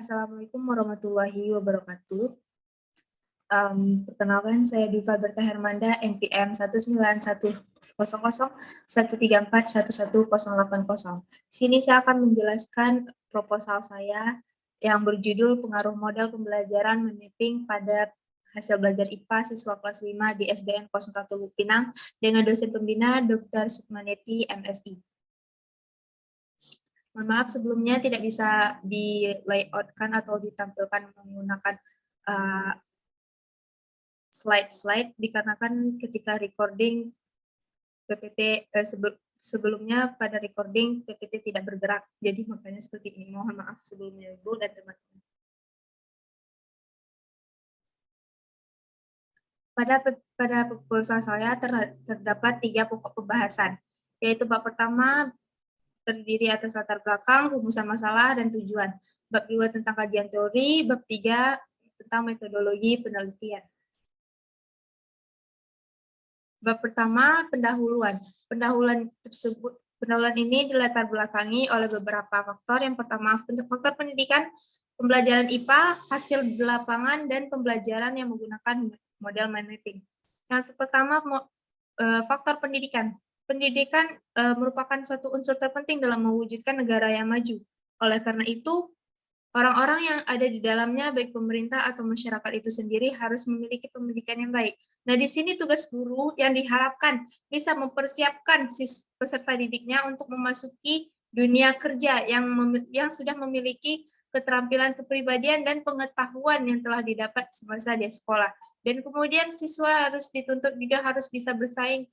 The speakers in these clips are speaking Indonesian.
Assalamualaikum warahmatullahi wabarakatuh. Perkenalkan, saya Diva Berta Hermanda, NPM 19101341180. Di sini saya akan menjelaskan proposal saya yang berjudul pengaruh model pembelajaran memapping pada hasil belajar IPA siswa kelas 5 di SDN 01 Pinang dengan dosen pembina Dr. Sukmaneti, MSI. Mohon maaf sebelumnya tidak bisa di layoutkan atau ditampilkan menggunakan slide dikarenakan ketika recording PPT sebelumnya pada recording PPT tidak bergerak, jadi makanya seperti ini. Mohon maaf sebelumnya Ibu dan teman-teman. Pada proposal saya terdapat 3 pokok pembahasan, yaitu bab pertama terdiri atas latar belakang, rumusan masalah, dan tujuan. Bab 2 tentang kajian teori, bab 3 tentang metodologi penelitian. Bab pertama, pendahuluan. Pendahuluan ini dilatar belakangi oleh beberapa faktor. Yang pertama, faktor pendidikan, pembelajaran IPA, hasil di lapangan, dan pembelajaran yang menggunakan model mind mapping. Yang pertama, faktor pendidikan. Pendidikan merupakan suatu unsur terpenting dalam mewujudkan negara yang maju. Oleh karena itu, orang-orang yang ada di dalamnya, baik pemerintah atau masyarakat itu sendiri, harus memiliki pendidikan yang baik. Nah, di sini tugas guru yang diharapkan bisa mempersiapkan peserta didiknya untuk memasuki dunia kerja yang sudah memiliki keterampilan kepribadian dan pengetahuan yang telah didapat semasa di sekolah. Dan kemudian siswa harus dituntut juga harus bisa bersaing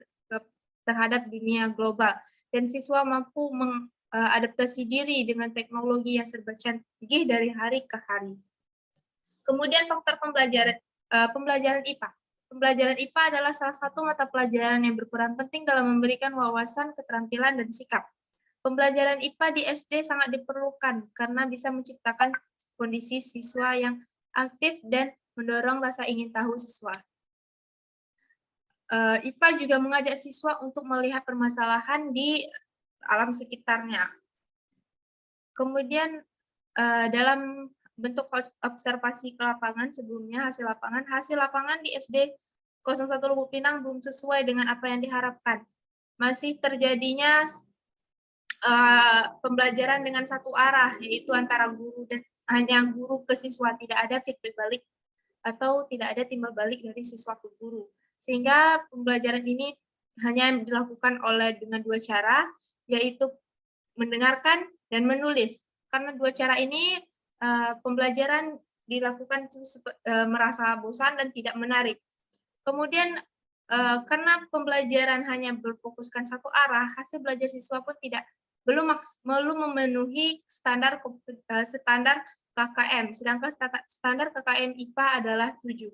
terhadap dunia global. Dan siswa mampu adaptasi diri dengan teknologi yang serba canggih dari hari ke hari. Kemudian faktor pembelajaran IPA. Pembelajaran IPA adalah salah satu mata pelajaran yang berperan penting dalam memberikan wawasan, keterampilan, dan sikap. Pembelajaran IPA di SD sangat diperlukan karena bisa menciptakan kondisi siswa yang aktif dan mendorong rasa ingin tahu siswa. IPA juga mengajak siswa untuk melihat permasalahan di alam sekitarnya. Kemudian dalam bentuk observasi ke lapangan sebelumnya, hasil lapangan di SD 01 Lubuk Pinang belum sesuai dengan apa yang diharapkan. Masih terjadinya pembelajaran dengan satu arah, yaitu antara guru dan hanya guru ke siswa, tidak ada feedback balik atau tidak ada timbal balik dari siswa ke guru. Sehingga pembelajaran ini hanya dilakukan dengan 2 cara, yaitu mendengarkan dan menulis. Karena 2 cara ini pembelajaran dilakukan merasa bosan dan tidak menarik. Kemudian karena pembelajaran hanya berfokuskan satu arah, hasil belajar siswa pun belum memenuhi standar KKM, sedangkan standar KKM IPA adalah 7.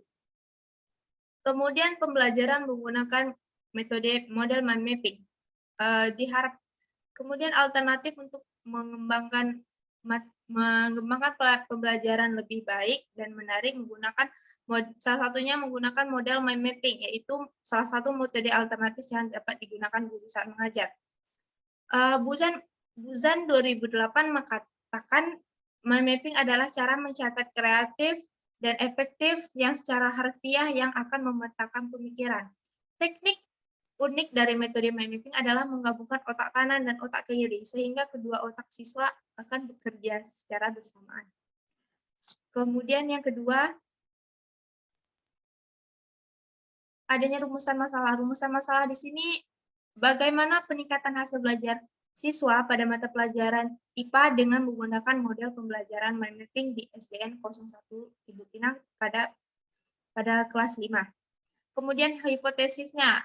Kemudian pembelajaran menggunakan metode model mind mapping. Kemudian alternatif untuk mengembangkan pembelajaran lebih baik dan menarik salah satunya menggunakan model mind mapping, yaitu salah satu metode alternatif yang dapat digunakan guru saat mengajar. Buzan 2008 mengatakan mind mapping adalah cara mencatat kreatif dan efektif yang secara harfiah yang akan memetakan pemikiran. Teknik unik dari metode mind mapping adalah menggabungkan otak kanan dan otak kiri, sehingga kedua otak siswa akan bekerja secara bersamaan. Kemudian yang kedua, adanya rumusan masalah. Rumusan masalah di sini bagaimana peningkatan hasil belajar siswa pada mata pelajaran IPA dengan menggunakan model pembelajaran mind mapping di SDN 01 Ibu Pinang pada kelas 5. Kemudian hipotesisnya,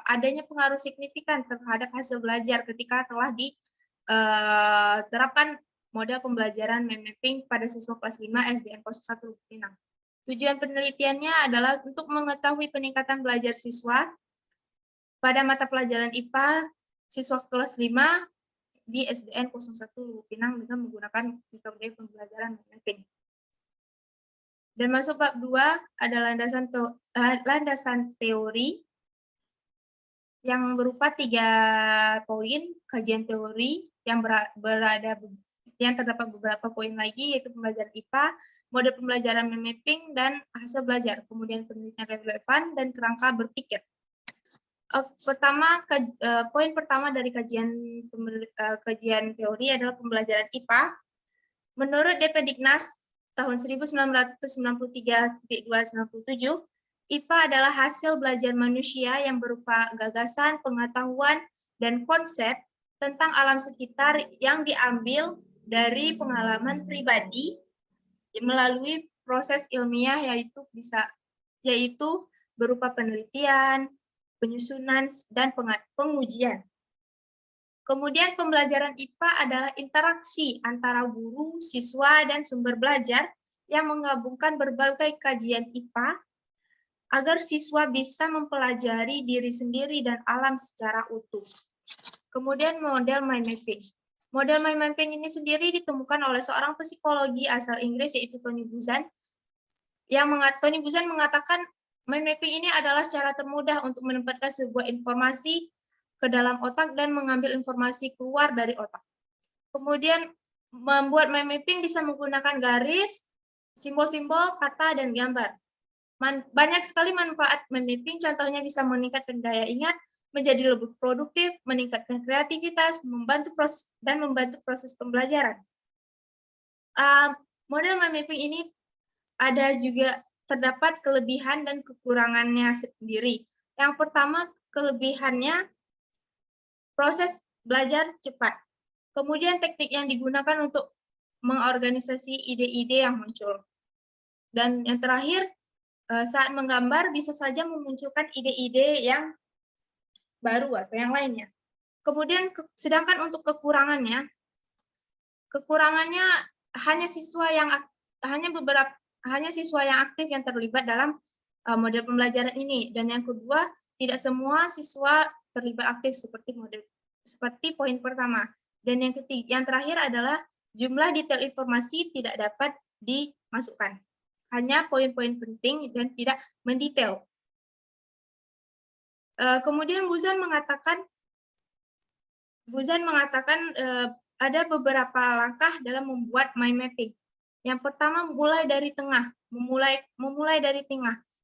adanya pengaruh signifikan terhadap hasil belajar ketika telah diterapkan model pembelajaran mind mapping pada siswa kelas 5 SDN 01 Ibu Pinang. Tujuan penelitiannya adalah untuk mengetahui peningkatan belajar siswa pada mata pelajaran IPA siswa kelas 5 di SDN 01 Lubuk Pinang dengan menggunakan metode pembelajaran mapping. Dan masuk bab 2 ada landasan teori yang berupa 3 poin kajian teori yang yang terdapat beberapa poin lagi, yaitu pembelajaran IPA, mode pembelajaran mind mapping, dan hasil belajar, kemudian penelitian relevan, dan kerangka berpikir. Poin pertama dari kajian teori adalah pembelajaran IPA. Menurut Depediknas tahun 1993.297, IPA adalah hasil belajar manusia yang berupa gagasan, pengetahuan, dan konsep tentang alam sekitar yang diambil dari pengalaman pribadi melalui proses ilmiah, yaitu berupa penelitian, penyusunan, dan pengujian. Kemudian pembelajaran IPA adalah interaksi antara guru, siswa, dan sumber belajar yang menggabungkan berbagai kajian IPA agar siswa bisa mempelajari diri sendiri dan alam secara utuh. Kemudian model mind mapping. Model mind mapping ini sendiri ditemukan oleh seorang psikologi asal Inggris, yaitu Tony Buzan. Tony Buzan mengatakan mind mapping ini adalah cara termudah untuk menempatkan sebuah informasi ke dalam otak dan mengambil informasi keluar dari otak. Kemudian membuat mind mapping bisa menggunakan garis, simbol-simbol, kata, dan gambar. Banyak sekali manfaat mind mapping, contohnya bisa meningkatkan daya ingat, menjadi lebih produktif, meningkatkan kreativitas, membantu proses pembelajaran. Model mind mapping ini ada juga terdapat kelebihan dan kekurangannya sendiri. Yang pertama, kelebihannya proses belajar cepat. Kemudian teknik yang digunakan untuk mengorganisasi ide-ide yang muncul. Dan yang terakhir, saat menggambar bisa saja memunculkan ide-ide yang baru atau yang lainnya. Kemudian sedangkan untuk kekurangannya hanya siswa yang aktif yang terlibat dalam model pembelajaran ini. Dan yang kedua, tidak semua siswa terlibat aktif seperti poin pertama. Dan yang terakhir adalah jumlah detail informasi tidak dapat dimasukkan. Hanya poin-poin penting dan tidak mendetail. Kemudian Buzan mengatakan ada beberapa langkah dalam membuat mind mapping. Yang pertama, memulai dari tengah.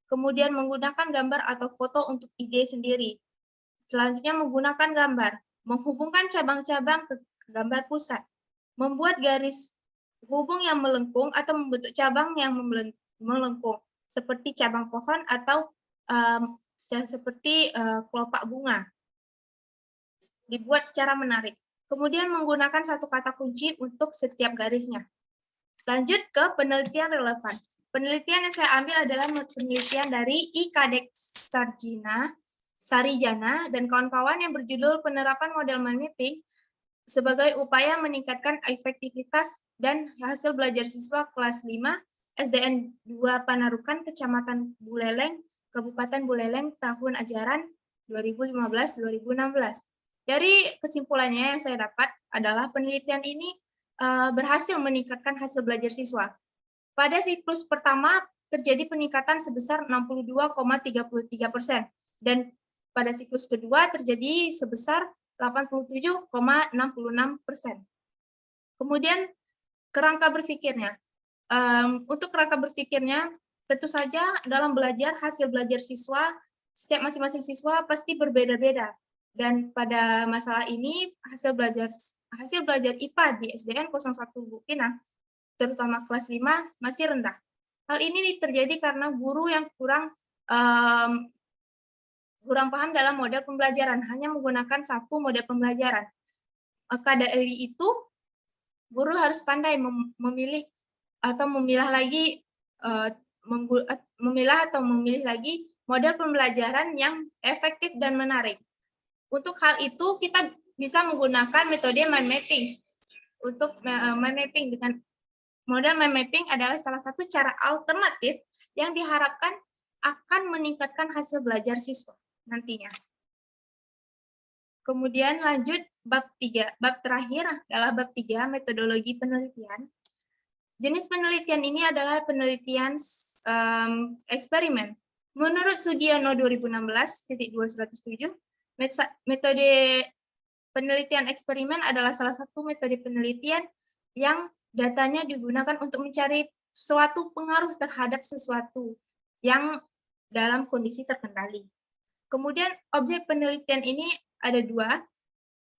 Kemudian menggunakan gambar atau foto untuk ide sendiri. Selanjutnya menggunakan gambar, menghubungkan cabang-cabang ke gambar pusat, membuat garis hubung yang melengkung atau membentuk cabang yang melengkung, seperti cabang pohon atau seperti kelopak bunga, dibuat secara menarik. Kemudian menggunakan satu kata kunci untuk setiap garisnya. Lanjut ke penelitian relevan. Penelitian yang saya ambil adalah penelitian dari I. Kadek Sarijana dan kawan-kawan yang berjudul Penerapan Model Mind Mapping sebagai upaya meningkatkan efektivitas dan hasil belajar siswa kelas 5 SDN 2 Panarukan, Kecamatan Buleleng, Kabupaten Buleleng, tahun ajaran 2015-2016. Dari kesimpulannya yang saya dapat adalah penelitian ini berhasil meningkatkan hasil belajar siswa. Pada siklus pertama terjadi peningkatan sebesar 62,33%, dan pada siklus kedua terjadi sebesar 87,66%. Kemudian kerangka berpikirnya. Untuk kerangka berpikirnya, tentu saja dalam belajar, hasil belajar siswa, setiap masing-masing siswa pasti berbeda-beda. Dan pada masalah ini, hasil belajar IPA di SDN 01 Bukit, terutama kelas 5, masih rendah. Hal ini terjadi karena guru yang kurang paham dalam model pembelajaran, hanya menggunakan satu model pembelajaran. Maka dari itu, guru harus pandai memilih lagi model pembelajaran yang efektif dan menarik. Untuk hal itu, kita bisa menggunakan metode mind mapping. Untuk mind mapping dengan model mind mapping adalah salah satu cara alternatif yang diharapkan akan meningkatkan hasil belajar siswa nantinya. Kemudian lanjut bab 3. Bab terakhir adalah bab 3, metodologi penelitian. Jenis penelitian ini adalah penelitian eksperimen. Menurut Sugiono 2016.207, metode penelitian eksperimen adalah salah satu metode penelitian yang datanya digunakan untuk mencari suatu pengaruh terhadap sesuatu yang dalam kondisi terkendali. Kemudian objek penelitian ini ada dua,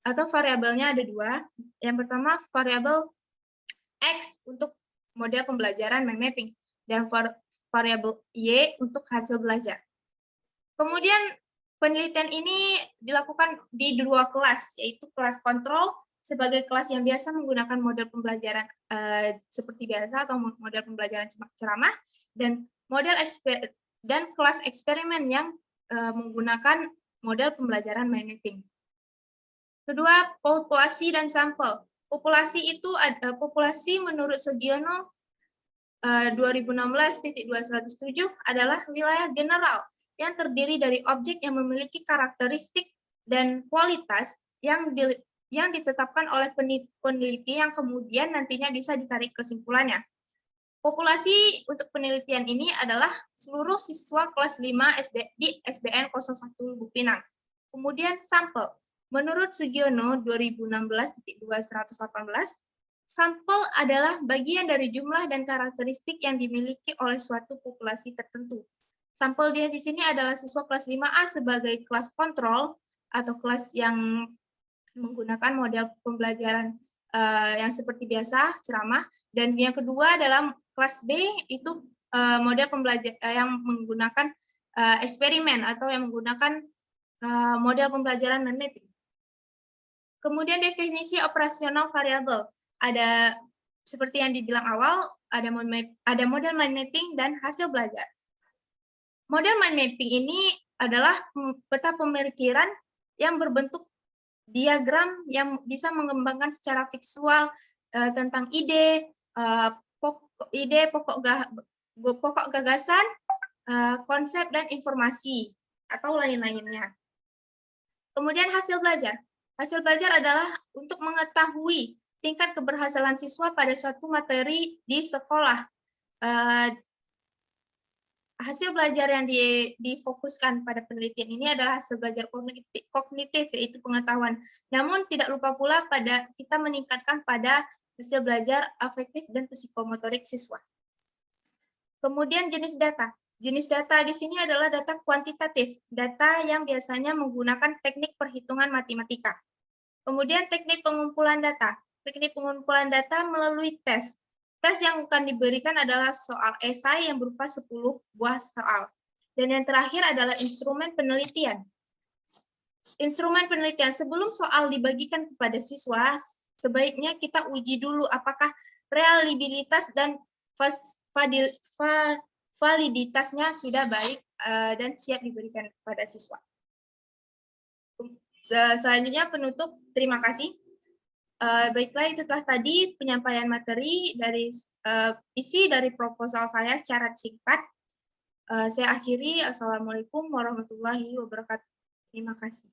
atau variabelnya ada dua. Yang pertama variabel X untuk model pembelajaran mind mapping dan variabel Y untuk hasil belajar. Kemudian penelitian ini dilakukan di dua kelas, yaitu kelas kontrol sebagai kelas yang biasa menggunakan model pembelajaran seperti biasa atau model pembelajaran ceramah, dan kelas eksperimen yang menggunakan model pembelajaran mind mapping. Kedua, populasi dan sampel. Populasi itu populasi menurut Sugiono 2016.207 adalah wilayah general yang terdiri dari objek yang memiliki karakteristik dan kualitas yang ditetapkan oleh peneliti yang kemudian nantinya bisa ditarik kesimpulannya. Populasi untuk penelitian ini adalah seluruh siswa kelas 5 di SDN 01 Lubuk Pinang. Kemudian sampel. Menurut Sugiono 2016.2118, sampel adalah bagian dari jumlah dan karakteristik yang dimiliki oleh suatu populasi tertentu. Sampel dia di sini adalah siswa kelas 5A sebagai kelas kontrol atau kelas yang menggunakan model pembelajaran yang seperti biasa, ceramah. Dan yang kedua adalah kelas B, itu model pembelajaran yang menggunakan eksperimen atau yang menggunakan model pembelajaran mind mapping. Kemudian definisi operasional variabel. Ada seperti yang dibilang awal, ada model mind mapping dan hasil belajar. Model mind mapping ini adalah peta pemikiran yang berbentuk diagram yang bisa mengembangkan secara visual tentang ide, pokok gagasan, konsep dan informasi atau lain-lainnya. Kemudian hasil belajar. Hasil belajar adalah untuk mengetahui tingkat keberhasilan siswa pada suatu materi di sekolah. Hasil belajar yang difokuskan pada penelitian ini adalah hasil belajar kognitif, yaitu pengetahuan. Namun tidak lupa pula pada kita meningkatkan pada hasil belajar afektif dan psikomotorik siswa. Kemudian jenis data. Jenis data di sini adalah data kuantitatif, data yang biasanya menggunakan teknik perhitungan matematika. Kemudian teknik pengumpulan data. Teknik pengumpulan data melalui tes. Tes yang akan diberikan adalah soal esai yang berupa 10 buah soal. Dan yang terakhir adalah instrumen penelitian. Instrumen penelitian, sebelum soal dibagikan kepada siswa, sebaiknya kita uji dulu apakah reliabilitas dan validitasnya sudah baik dan siap diberikan kepada siswa. Selanjutnya penutup, terima kasih. Baiklah, itu telah tadi penyampaian materi dari isi dari proposal saya secara singkat. Saya akhiri. Assalamualaikum warahmatullahi wabarakatuh. Terima kasih.